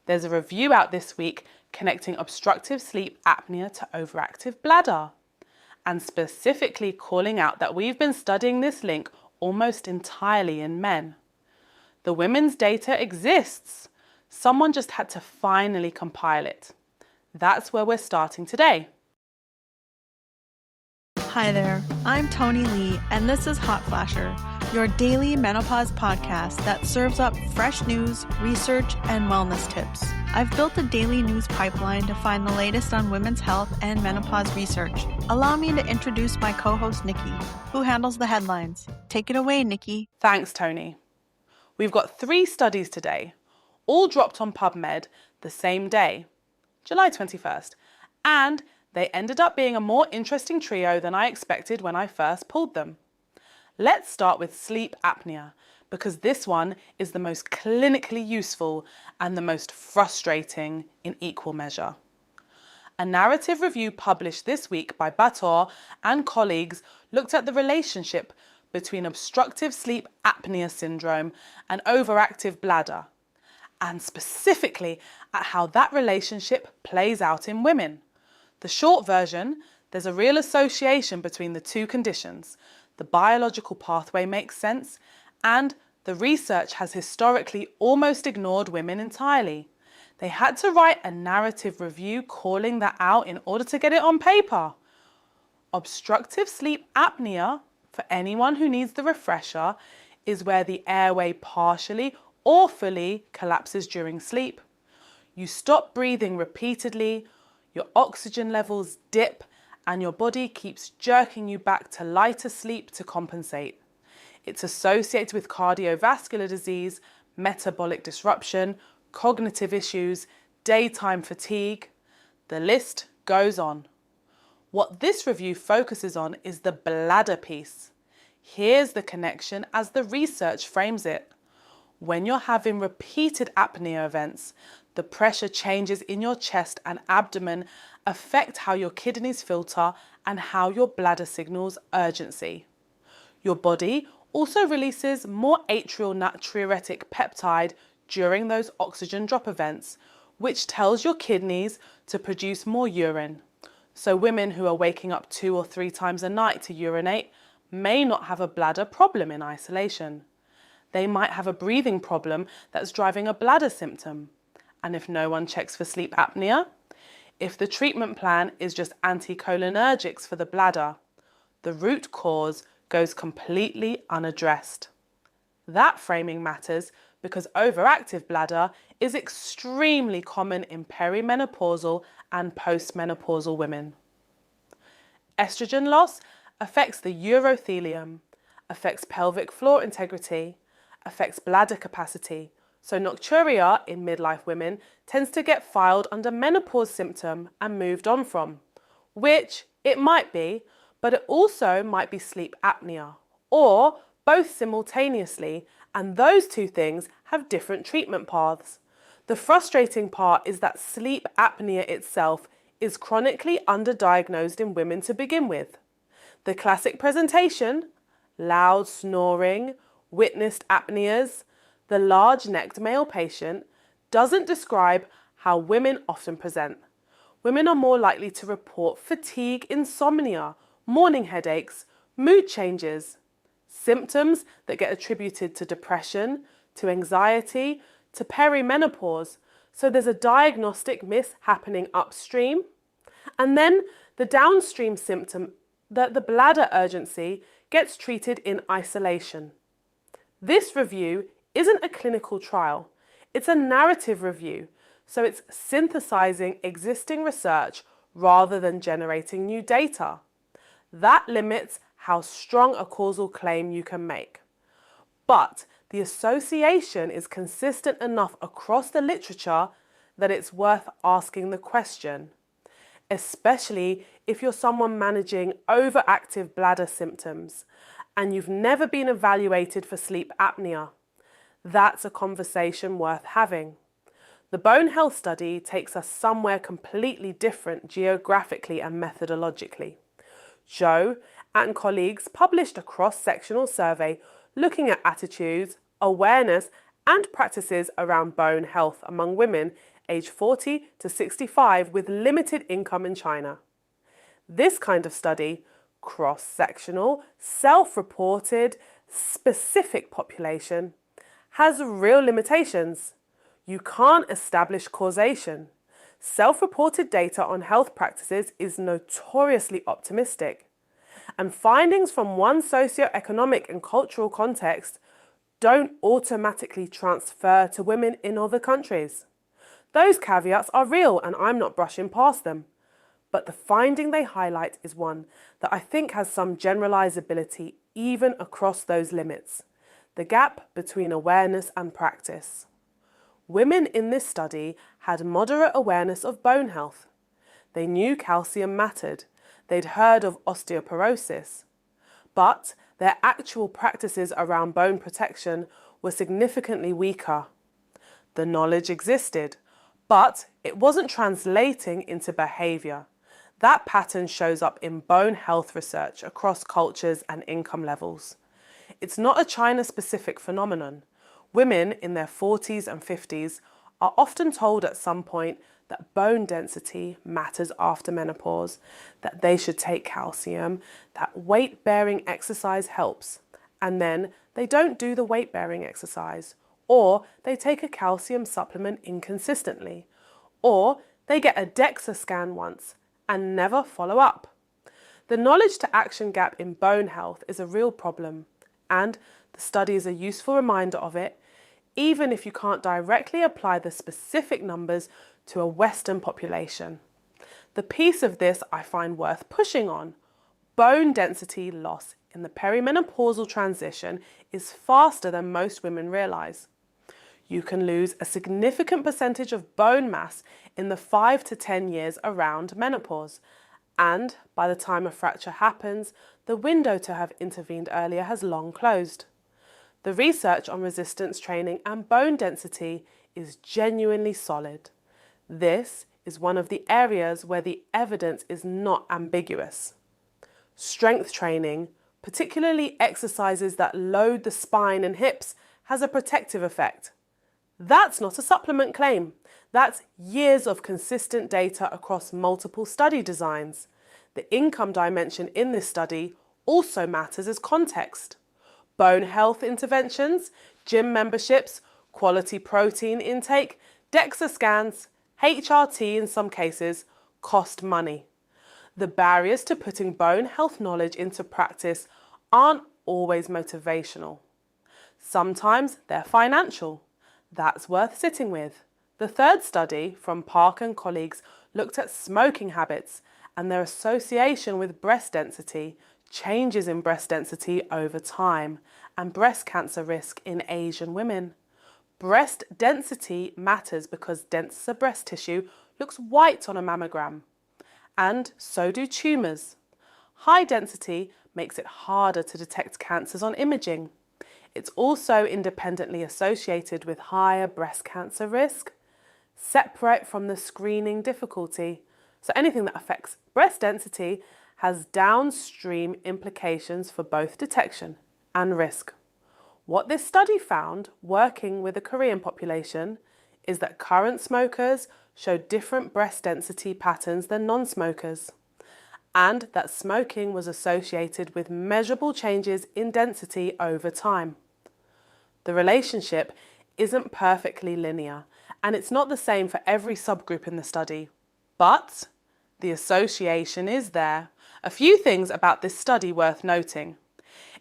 There's a review out this week connecting obstructive sleep apnea to overactive bladder, and specifically calling out that we've been studying this link almost entirely in men. The women's data exists. Someone just had to finally compile it. That's where we're starting today. Hi there, I'm Tony Lee, and this is Hot Flasher, your daily menopause podcast that serves up fresh news, research, and wellness tips. I've built a daily news pipeline to find the latest on women's health and menopause research. Allow me to introduce my co-host Nykki, who handles the headlines. Take it away, Nykki. Thanks, Tony. We've got 3 studies today, all dropped on PubMed the same day, July 21st, and they ended up being a more interesting trio than I expected when I first pulled them. Let's start with sleep apnea, because this one is the most clinically useful and the most frustrating in equal measure. A narrative review published this week by Bladders and colleagues looked at the relationship between obstructive sleep apnea syndrome and overactive bladder, and specifically at how that relationship plays out in women. The short version, there's a real association between the two conditions. The biological pathway makes sense, and the research has historically almost ignored women entirely. They had to write a narrative review calling that out in order to get it on paper. Obstructive sleep apnea, for anyone who needs the refresher, is where the airway partially or fully collapses during sleep. You stop breathing repeatedly, your oxygen levels dip, and your body keeps jerking you back to lighter sleep to compensate. It's associated with cardiovascular disease, metabolic disruption, cognitive issues, daytime fatigue. The list goes on. What this review focuses on is the bladder piece. Here's the connection as the research frames it. When you're having repeated apnea events, the pressure changes in your chest and abdomen affect how your kidneys filter and how your bladder signals urgency. Your body also releases more atrial natriuretic peptide during those oxygen drop events, which tells your kidneys to produce more urine. So women who are waking up 2 or 3 times a night to urinate may not have a bladder problem in isolation. They might have a breathing problem that's driving a bladder symptom. And if no one checks for sleep apnea, if the treatment plan is just anticholinergics for the bladder, the root cause goes completely unaddressed. That framing matters because overactive bladder is extremely common in perimenopausal and postmenopausal women. Estrogen loss affects the urothelium, affects pelvic floor integrity, affects bladder capacity. So nocturia in midlife women tends to get filed under menopause symptom and moved on from, which it might be, but it also might be sleep apnea, or both simultaneously, and those two things have different treatment paths. The frustrating part is that sleep apnea itself is chronically underdiagnosed in women to begin with. The classic presentation, loud snoring, witnessed apneas, the large-necked male patient, doesn't describe how women often present. Women are more likely to report fatigue, insomnia, morning headaches, mood changes, symptoms that get attributed to depression, to anxiety, to perimenopause. So there's a diagnostic miss happening upstream. And then the downstream symptom that the bladder urgency gets treated in isolation. This review isn't a clinical trial, it's a narrative review, so it's synthesizing existing research rather than generating new data. That limits how strong a causal claim you can make. But the association is consistent enough across the literature that it's worth asking the question, especially if you're someone managing overactive bladder symptoms and you've never been evaluated for sleep apnea. That's a conversation worth having. The bone health study takes us somewhere completely different geographically and methodologically. Joe and colleagues published a cross-sectional survey looking at attitudes, awareness, and practices around bone health among women aged 40 to 65 with limited income in China. This kind of study, cross-sectional, self-reported, specific population, has real limitations. You can't establish causation. Self-reported data on health practices is notoriously optimistic, and findings from one socio-economic and cultural context don't automatically transfer to women in other countries. Those caveats are real, and I'm not brushing past them. But the finding they highlight is one that I think has some generalizability even across those limits: the gap between awareness and practice. Women in this study had moderate awareness of bone health. They knew calcium mattered. They'd heard of osteoporosis. But their actual practices around bone protection were significantly weaker. The knowledge existed, but it wasn't translating into behaviour. That pattern shows up in bone health research across cultures and income levels. It's not a China-specific phenomenon. Women in their 40s and 50s are often told at some point that bone density matters after menopause, that they should take calcium, that weight-bearing exercise helps, and then they don't do the weight-bearing exercise, or they take a calcium supplement inconsistently, or they get a DEXA scan once and never follow up. The knowledge to action gap in bone health is a real problem, and the study is a useful reminder of it, even if you can't directly apply the specific numbers to a Western population. The piece of this I find worth pushing on: bone density loss in the perimenopausal transition is faster than most women realise. You can lose a significant percentage of bone mass in the 5 to 10 years around menopause, and by the time a fracture happens, the window to have intervened earlier has long closed. The research on resistance training and bone density is genuinely solid. This is one of the areas where the evidence is not ambiguous. Strength training, particularly exercises that load the spine and hips, has a protective effect. That's not a supplement claim. That's years of consistent data across multiple study designs. The income dimension in this study also matters as context. Bone health interventions, gym memberships, quality protein intake, DEXA scans, HRT in some cases, cost money. The barriers to putting bone health knowledge into practice aren't always motivational. Sometimes they're financial. That's worth sitting with. The third study from Park and colleagues looked at smoking habits and their association with breast density, changes in breast density over time, and breast cancer risk in Asian women. Breast density matters because denser breast tissue looks white on a mammogram, and so do tumours. High density makes it harder to detect cancers on imaging. It's also independently associated with higher breast cancer risk, separate from the screening difficulty. So anything that affects breast density has downstream implications for both detection and risk. What this study found, working with the Korean population, is that current smokers show different breast density patterns than non-smokers, and that smoking was associated with measurable changes in density over time. The relationship isn't perfectly linear, and it's not the same for every subgroup in the study, but the association is there. A few things about this study worth noting.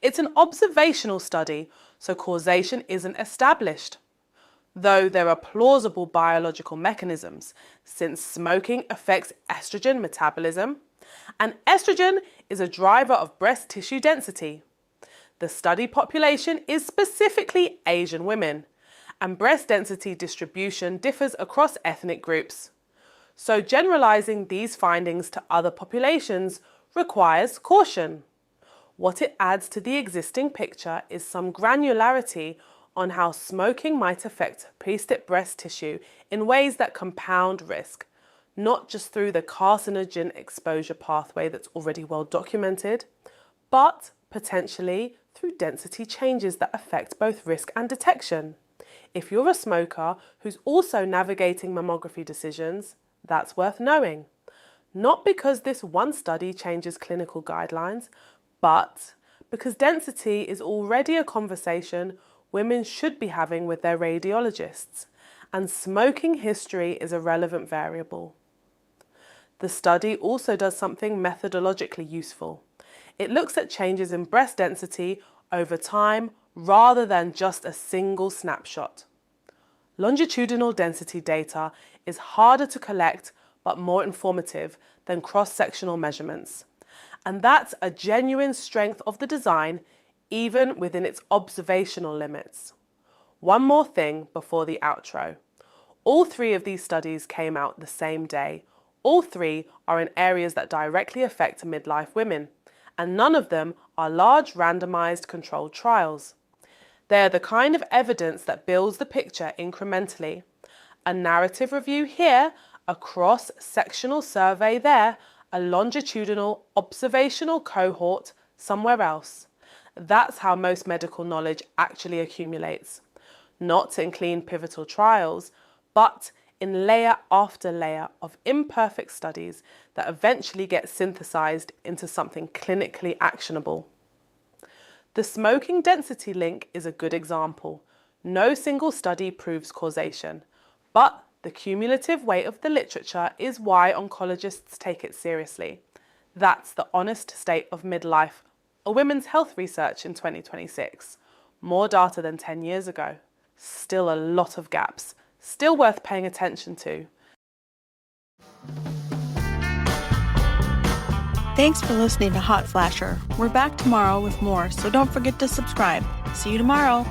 It's an observational study, so causation isn't established, though there are plausible biological mechanisms, since smoking affects estrogen metabolism, and estrogen is a driver of breast tissue density. The study population is specifically Asian women, and breast density distribution differs across ethnic groups. So generalizing these findings to other populations requires caution. What it adds to the existing picture is some granularity on how smoking might affect pre-stip breast tissue in ways that compound risk, not just through the carcinogen exposure pathway that's already well documented, but potentially through density changes that affect both risk and detection. If you're a smoker who's also navigating mammography decisions, that's worth knowing. Not because this one study changes clinical guidelines, but because density is already a conversation women should be having with their radiologists, and smoking history is a relevant variable. The study also does something methodologically useful. It looks at changes in breast density over time rather than just a single snapshot. Longitudinal density data is harder to collect but more informative than cross-sectional measurements. And that's a genuine strength of the design, even within its observational limits. One more thing before the outro. All three of these studies came out the same day. All three are in areas that directly affect midlife women, and none of them are large randomized controlled trials. They are the kind of evidence that builds the picture incrementally. A narrative review here, a cross-sectional survey there, a longitudinal observational cohort somewhere else. That's how most medical knowledge actually accumulates. Not in clean pivotal trials, but in layer after layer of imperfect studies that eventually get synthesized into something clinically actionable. The smoking density link is a good example. No single study proves causation, but the cumulative weight of the literature is why oncologists take it seriously. That's the honest state of midlife, or women's health research in 2026. More data than 10 years ago. Still a lot of gaps. Still worth paying attention to. Thanks for listening to Hot Flasher. We're back tomorrow with more, so don't forget to subscribe. See you tomorrow.